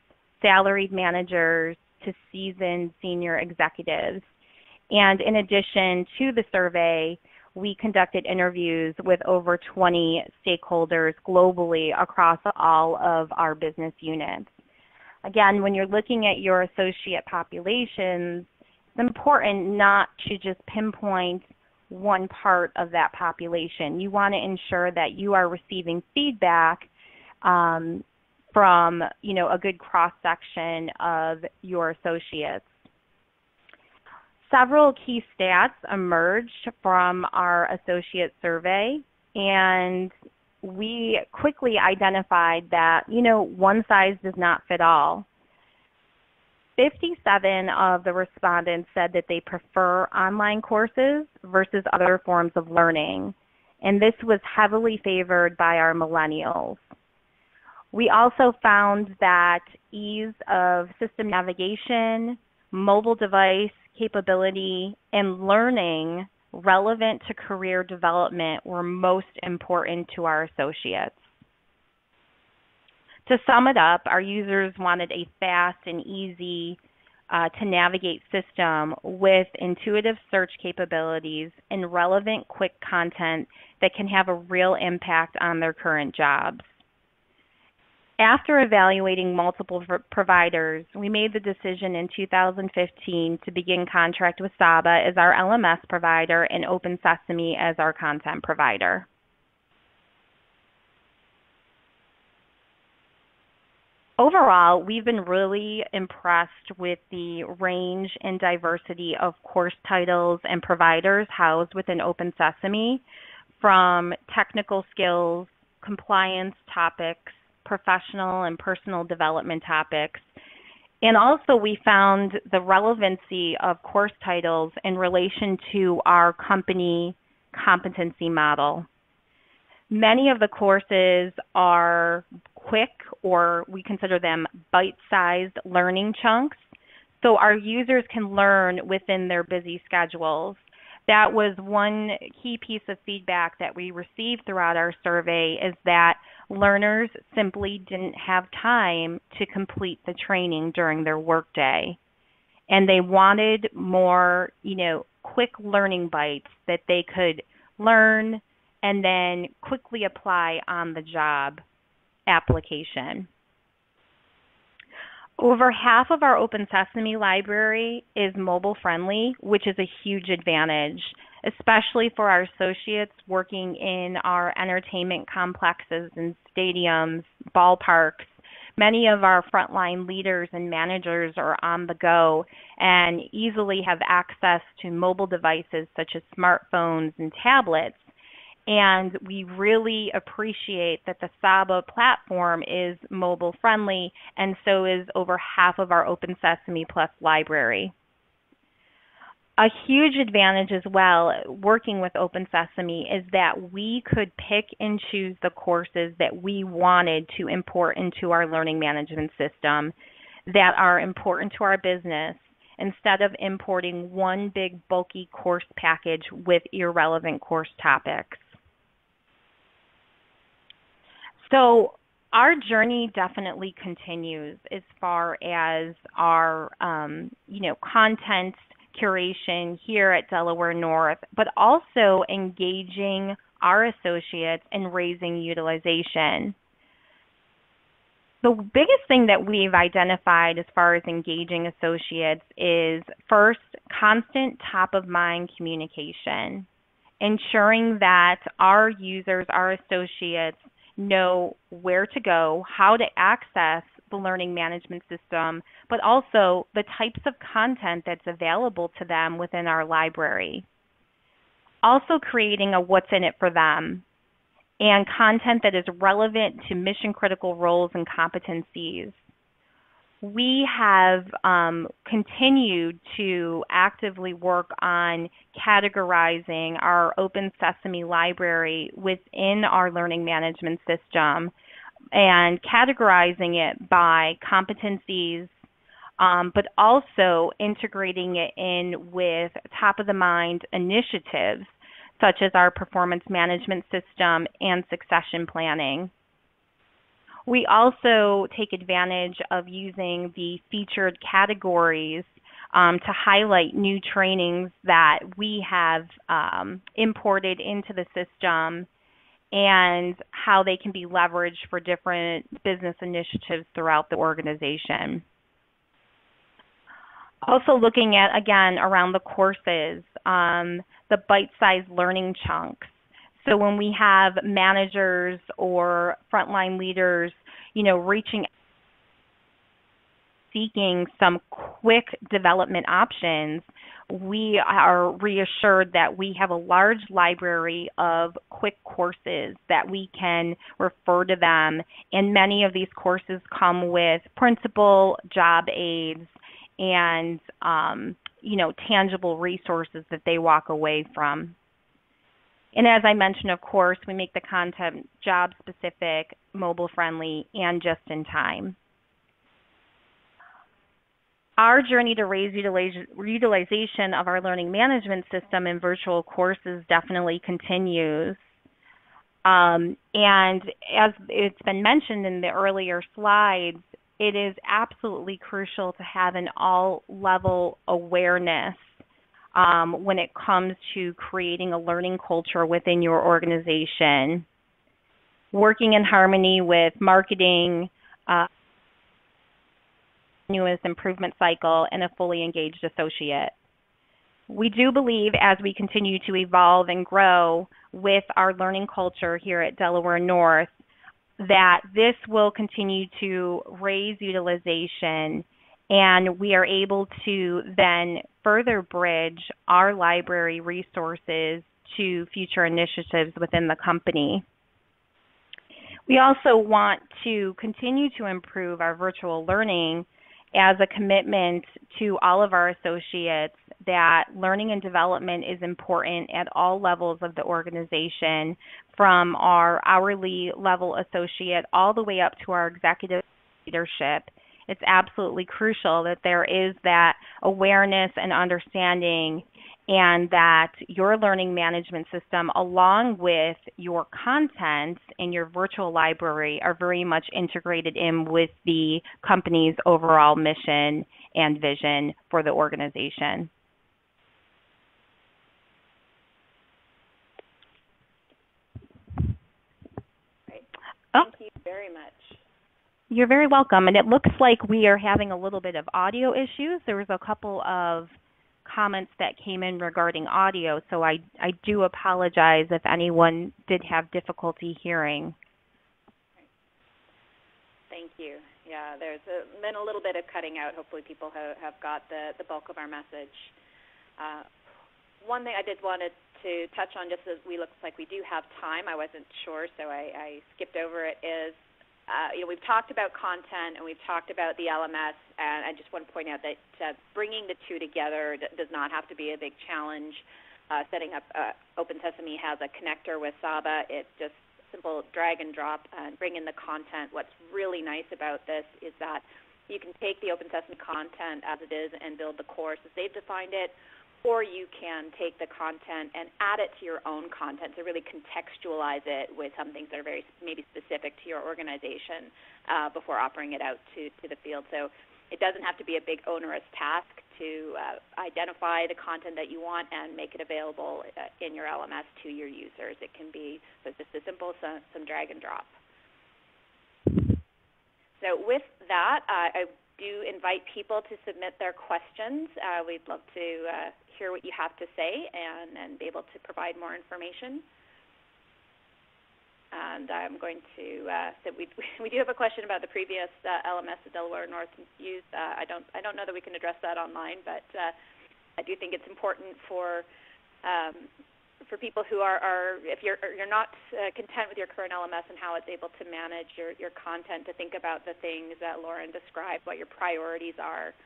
salaried managers, to seasoned senior executives. And in addition to the survey, we conducted interviews with over 20 stakeholders globally across all of our business units. Again, when you're looking at your associate populations, it's important not to just pinpoint one part of that population. You want to ensure that you are receiving feedback from, a good cross-section of your associates. Several key stats emerged from our associate survey, and we quickly identified that, one size does not fit all. 57 of the respondents said that they prefer online courses versus other forms of learning, and this was heavily favored by our millennials. We also found that ease of system navigation, mobile device capability, and learning relevant to career development were most important to our associates. To sum it up, our users wanted a fast and easy to navigate system with intuitive search capabilities and relevant, quick content that can have a real impact on their current jobs. After evaluating multiple providers, we made the decision in 2015 to begin contract with Saba as our LMS provider and Open Sesame as our content provider. Overall, we've been really impressed with the range and diversity of course titles and providers housed within Open Sesame, from technical skills, compliance topics, professional and personal development topics. And also we found the relevancy of course titles in relation to our company competency model. Many of the courses are quick, or we consider them bite-sized learning chunks, so our users can learn within their busy schedules. That was one key piece of feedback that we received throughout our survey, is that learners simply didn't have time to complete the training during their workday. And they wanted more, quick learning bites that they could learn and then quickly apply on the job application. Over half of our Open Sesame library is mobile friendly, which is a huge advantage, especially for our associates working in our entertainment complexes and stadiums, ballparks. Many of our frontline leaders and managers are on the go and easily have access to mobile devices such as smartphones and tablets. And we really appreciate that the Saba platform is mobile friendly, and so is over half of our Open Sesame Plus library. A huge advantage as well working with Open Sesame is that we could pick and choose the courses that we wanted to import into our learning management system that are important to our business, instead of importing one big bulky course package with irrelevant course topics. So our journey definitely continues as far as our, content curation here at Delaware North, but also engaging our associates and raising utilization. The biggest thing that we've identified as far as engaging associates is, first, constant top-of-mind communication, ensuring that our users, our associates, know where to go, how to access the learning management system, but also the types of content that's available to them within our library. Also creating a what's in it for them and content that is relevant to mission-critical roles and competencies. We have continued to actively work on categorizing our Open Sesame library within our learning management system and categorizing it by competencies, but also integrating it in with top-of-the-mind initiatives such as our performance management system and succession planning. We also take advantage of using the featured categories to highlight new trainings that we have imported into the system and how they can be leveraged for different business initiatives throughout the organization. Also looking at, again, around the courses, the bite-sized learning chunks. So when we have managers or frontline leaders, reaching, seeking some quick development options, we are reassured that we have a large library of quick courses that we can refer to them. And many of these courses come with principal job aids and, tangible resources that they walk away from. And as I mentioned, of course, we make the content job-specific, mobile-friendly, and just-in-time. Our journey to raise utilization of our learning management system in virtual courses definitely continues. And as it's been mentioned in the earlier slides, it is absolutely crucial to have an all-level awareness when it comes to creating a learning culture within your organization, working in harmony with marketing, continuous improvement cycle, and a fully engaged associate. We do believe as we continue to evolve and grow with our learning culture here at Delaware North that this will continue to raise utilization, and we are able to then further bridge our library resources to future initiatives within the company. We also want to continue to improve our virtual learning as a commitment to all of our associates that learning and development is important at all levels of the organization, from our hourly level associate all the way up to our executive leadership. It's absolutely crucial that there is that awareness and understanding, and that your learning management system, along with your content and your virtual library, are very much integrated in with the company's overall mission and vision for the organization. Great. Thank you very much. You're very welcome. And it looks like we are having a little bit of audio issues. There was a couple of comments that came in regarding audio, so I do apologize if anyone did have difficulty hearing. Thank you. Yeah, there's been a little bit of cutting out. Hopefully people have got the bulk of our message. One thing I did want to touch on, just as we look like we do have time, I wasn't sure, so I skipped over it, is we've talked about content and we've talked about the LMS, and I just want to point out that bringing the two together does not have to be a big challenge. Setting up Open Sesame has a connector with Saba. It's just simple drag and drop and bring in the content. What's really nice about this is that you can take the Open Sesame content as it is and build the course as they've defined it, or you can take the content and add it to your own content to really contextualize it with some things that are very maybe specific to your organization before offering it out to the field. So it doesn't have to be a big onerous task to identify the content that you want and make it available in your LMS to your users. It can be just as simple as some drag and drop. So with that, I do invite people to submit their questions. We'd love to hear what you have to say and be able to provide more information. And I'm going to so we do have a question about the previous LMS that Delaware North used. I don't know that we can address that online, but I do think it's important for people who are if you're not content with your current LMS and how it's able to manage your content, to think about the things that Lauren described, what your priorities are,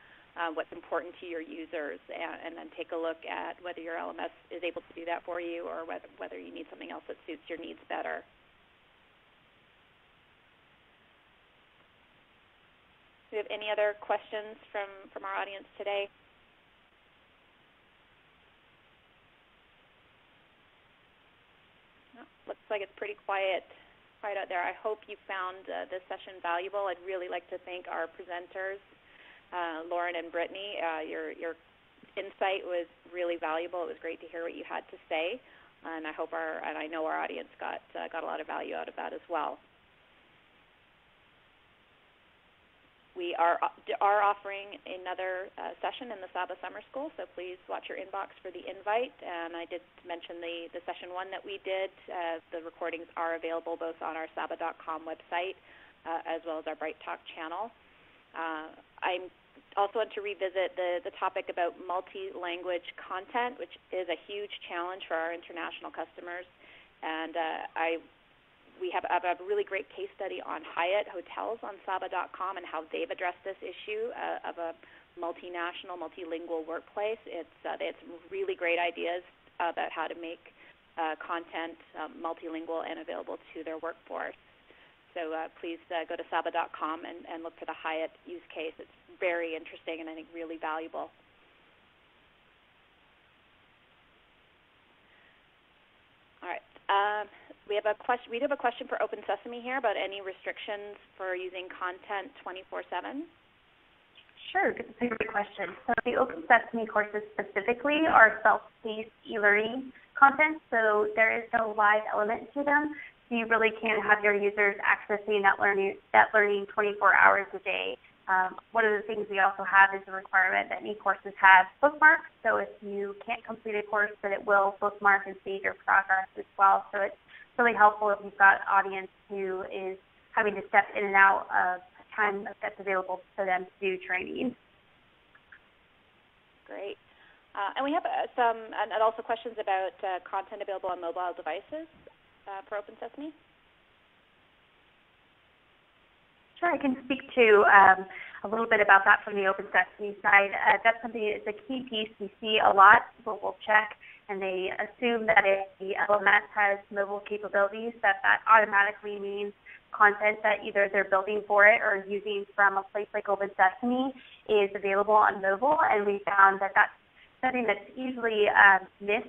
what's important to your users, and then take a look at whether your LMS is able to do that for you, or whether you need something else that suits your needs better. Do we have any other questions from our audience today? No, looks like it's pretty quiet out there. I hope you found this session valuable. I'd really like to thank our presenters, Lauren and Brittany. Your insight was really valuable. It was great to hear what you had to say, and I know our audience got a lot of value out of that as well. We are offering another session in the Saba Summer School, so please watch your inbox for the invite. And I did mention the session 1 that we did. The recordings are available both on our Saba.com website as well as our Bright Talk channel. I also want to revisit the topic about multi-language content, which is a huge challenge for our international customers. And we have a really great case study on Hyatt Hotels on Saba.com and how they've addressed this issue of a multinational, multilingual workplace. They had some really great ideas about how to make content, multilingual and available to their workforce. So please go to saba.com and look for the Hyatt use case. It's very interesting and I think really valuable. All right. We have a question. We do have a question for Open Sesame here about any restrictions for using content 24/7. Sure, that's a great question. So the Open Sesame courses specifically are self-paced e-learning content, so there is no live element to them. So you really can't have your users accessing that learning 24 hours a day. One of the things we also have is a requirement that any courses have bookmarks. So if you can't complete a course, then it will bookmark and save your progress as well. So it's really helpful if you've got an audience who is having to step in and out of time that's available for them to do training. Great. And we have and also questions about content available on mobile devices for Open Sesame. Sure, I can speak to a little bit about that from the Open Sesame side. That's something that's a key piece we see a lot. People will check and they assume that if the LMS has mobile capabilities, that automatically means content that either they're building for it or using from a place like Open Sesame is available on mobile. And we found that that's something that's easily missed,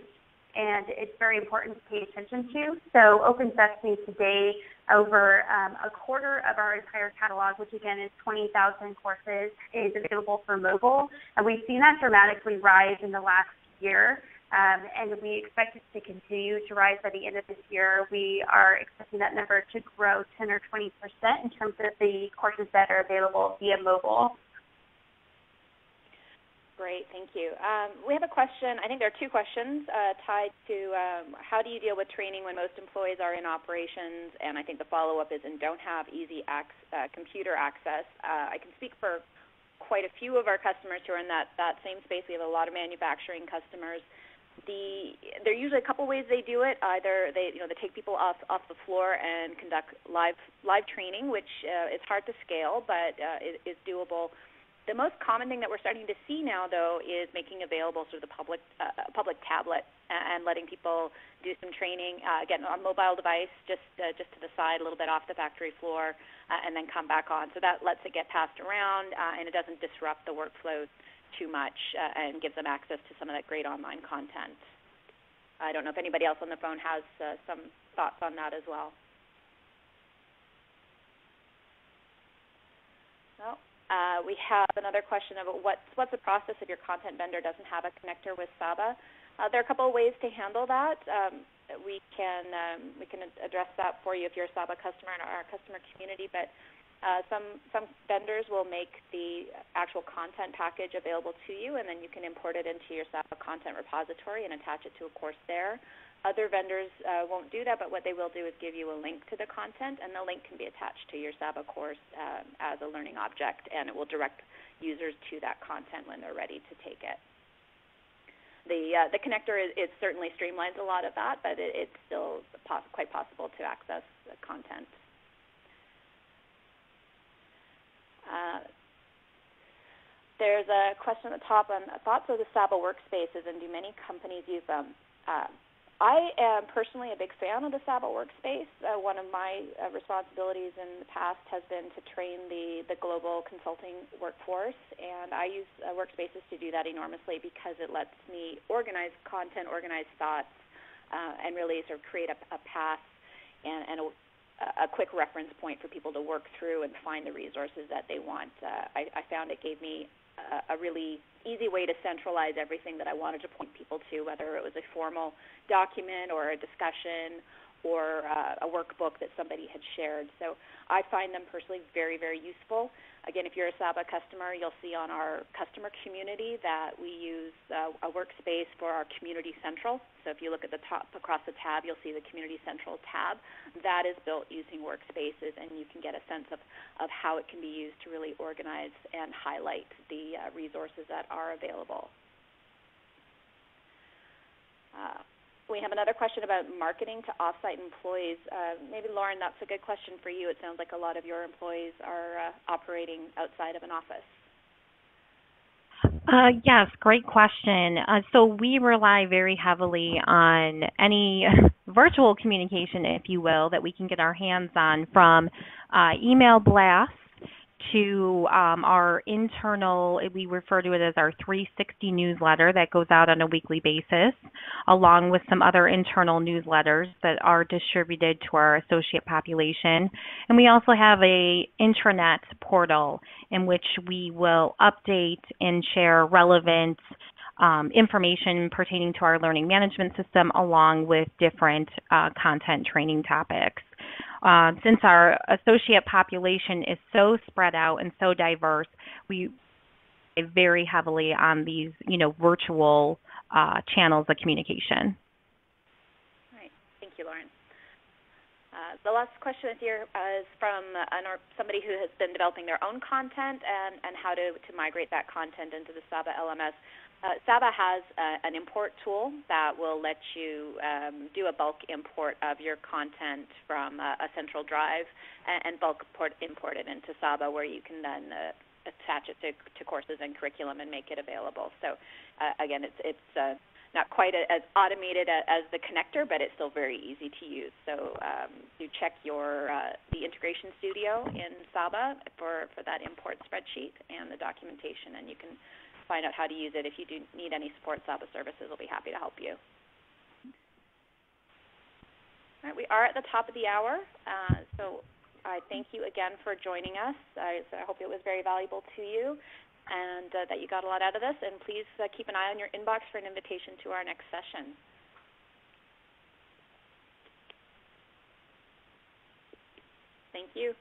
and it's very important to pay attention to. So Open Sesame today, over a quarter of our entire catalog, which again is 20,000 courses, is available for mobile. And we've seen that dramatically rise in the last year. And we expect it to continue to rise by the end of this year. We are expecting that number to grow 10 or 20% in terms of the courses that are available via mobile. Great, thank you. We have a question. I think there are two questions tied to how do you deal with training when most employees are in operations, and I think the follow-up is and don't have easy computer access. I can speak for quite a few of our customers who are in that same space. We have a lot of manufacturing customers. There are usually a couple ways they do it. Either they take people off the floor and conduct live training, which is hard to scale, but is doable. The most common thing that we're starting to see now, though, is making available sort of the public tablet and letting people do some training again on mobile device, just to the side, a little bit off the factory floor, and then come back on. So that lets it get passed around, and it doesn't disrupt the workflow too much, and gives them access to some of that great online content. I don't know if anybody else on the phone has some thoughts on that as well. No. We have another question about what's the process if your content vendor doesn't have a connector with Saba. There are a couple of ways to handle that. We can address that for you if you're a Saba customer in our customer community, but some vendors will make the actual content package available to you, and then you can import it into your Saba content repository and attach it to a course there. Other vendors won't do that, but what they will do is give you a link to the content, and the link can be attached to your Saba course as a learning object, and it will direct users to that content when they're ready to take it. The connector it certainly streamlines a lot of that, but it's still quite possible to access the content. There's a question at the top on thoughts of the Saba workspaces, and do many companies use them? I am personally a big fan of the Saba workspace. One of my responsibilities in the past has been to train the global consulting workforce, and I use workspaces to do that enormously because it lets me organize content, organize thoughts, and really sort of create a path and a quick reference point for people to work through and find the resources that they want. I found it gave me a really easy way to centralize everything that I wanted to point people to, whether it was a formal document or a discussion or a workbook that somebody had shared. So I find them personally very, very useful. Again, if you're a Saba customer, you'll see on our customer community that we use a workspace for our Community Central. So if you look at the top across the tab, you'll see the Community Central tab. That is built using workspaces, and you can get a sense of how it can be used to really organize and highlight the resources that are available. We have another question about marketing to off-site employees. Maybe, Lauren, that's a good question for you. It sounds like a lot of your employees are operating outside of an office. Yes, great question. So we rely very heavily on any virtual communication, if you will, that we can get our hands on, from email blasts to our internal, we refer to it as our 360 newsletter that goes out on a weekly basis, along with some other internal newsletters that are distributed to our associate population. And we also have a intranet portal in which we will update and share relevant information pertaining to our learning management system, along with different content training topics. Since our associate population is so spread out and so diverse, we rely very heavily on these, virtual channels of communication. All right. Thank you, Lauren. The last question here is from somebody who has been developing their own content and how to migrate that content into the SABA LMS. SABA has an import tool that will let you do a bulk import of your content from a central drive and bulk import it into SABA, where you can then attach it to courses and curriculum and make it available. So again, it's not quite as automated as the connector, but it's still very easy to use. So do check the integration studio in SABA for that import spreadsheet and the documentation, and you can find out how to use it. If you do need any support, SABA services will be happy to help you. All right, we are at the top of the hour, so I thank you again for joining us. I hope it was very valuable to you and that you got a lot out of this. And please keep an eye on your inbox for an invitation to our next session. Thank you.